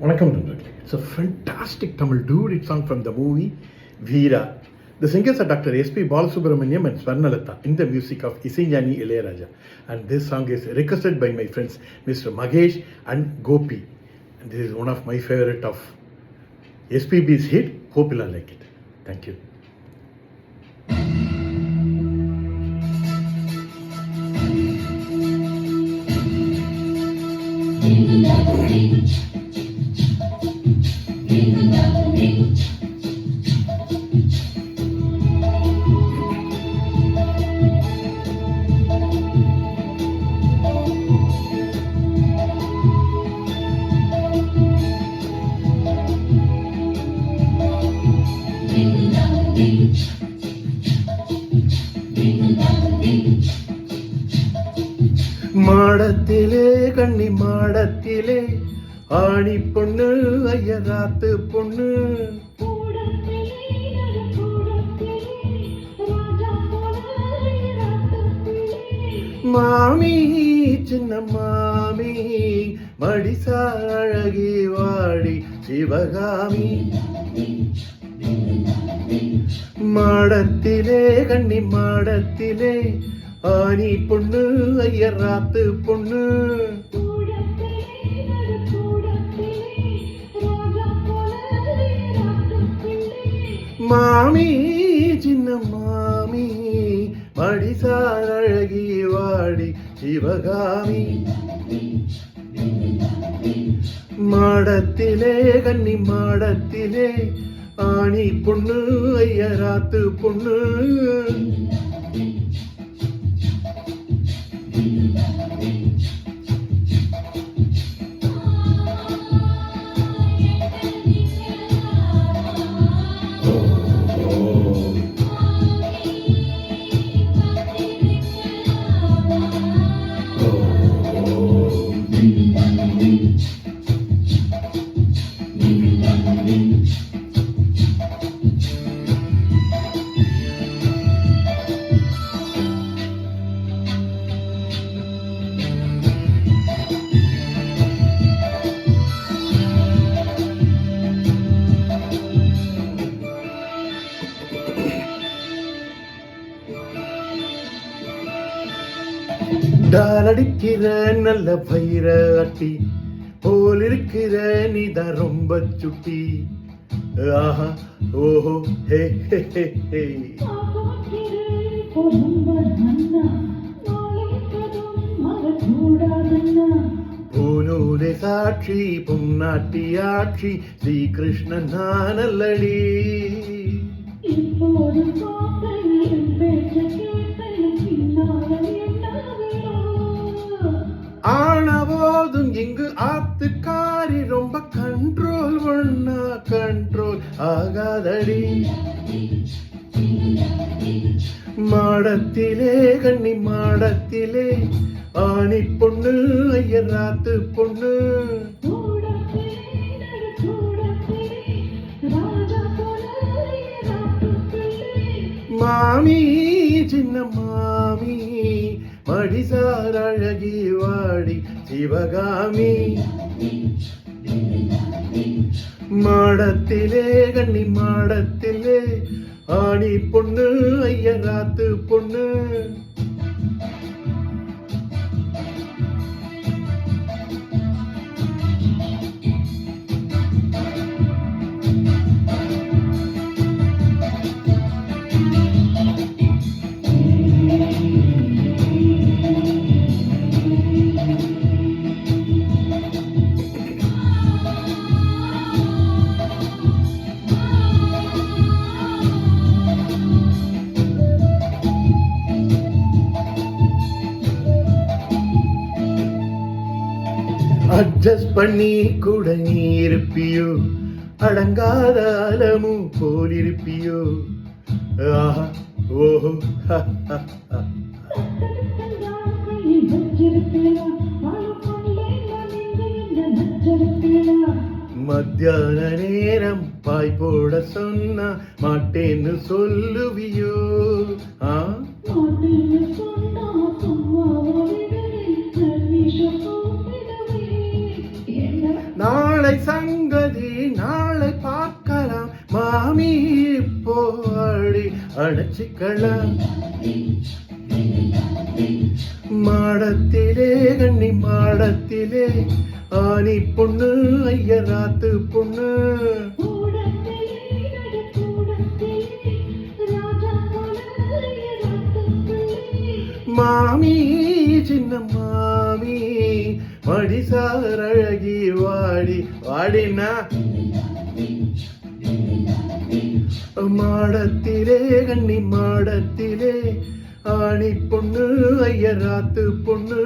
வணக்கம் நண்பர்களே. It's a fantastic Tamil duet song from the movie Veera. The singers are Dr. S.P. Balasubramaniam and Swarnalatha in the music of Isinjani Ilayaraja. And this song is requested by my friends Mr. Magesh and Gopi. And this is one of my favorite of SPB's hit. Hope you'll like it. Thank you. மாடத்திலே கண்ணி மாடத்திலே ஆணி பொண்ணு ஐயராத்து பொண்ணு மாமி சின்ன மாமி மடிசாழகி வாடி சிவகாமி மாடத்திலே கண்ணி மாடத்திலே ஆனி பொண்ணு ஐயராத்து பொண்ணு மாமி சின்ன மாமி மடிசார் அழகி வாடி சிவகாமி மாடத்திலே கன்னி மாடத்திலே ஆனி பொண்ணு ஐயராத்து பொண்ணு டாலடிக்கிற நல்ல பயிர அட்டி போல் இருக்கிற நீதான் ரொம்ப சுட்டி ஆஹா ஓஹோ ஹே ஹே ஹே ஹே பூனூலே சாட்சி பொன்னாட்டியாட்சி ஸ்ரீகிருஷ்ணன் நானல்லடி ஆனபோதும் இங்கு ஆத்துக்காரி ரொம்ப கண்ட்ரோல் ஒண்ணா கண்ட்ரோல் ஆகாதடி மாடத்திலே கண்ணி மாடத்திலே ஆணி பொண்ணு ஐயராத்து பொண்ணு மாமி சின்ன மாமி மடிசார் அழகி வாடி சிவகாமி மாடத்திலே கண்ணி மாடத்திலே ஆணி பொண்ணு ஐயராத்து பொண்ணு அட்ஜஸ்ட் பண்ணி கூட நீ இருப்பியோ அடங்காத அலமும் போல் இருப்பியோ ஆஹா ஓஹோ மத்தியான நேரம் பாய் போட சொன்னா மாட்டேன்னு சொல்லுவியோ ஆ நாளை சங்கதி நாளை பார்க்கலாம் மாமி போடி அணைச்சிக்கலாம் மாடத்திலே கண்ணி மாடத்திலே ஆனி பொண்ணு ஐயராத்து பொண்ணு மாமி சின்ன மாமி மடிசார் அழகி வாடி வாடினா மாடத்திலே கண்ணி மாடத்திலே ஆணி பொண்ணு ஐயராத்து பொண்ணு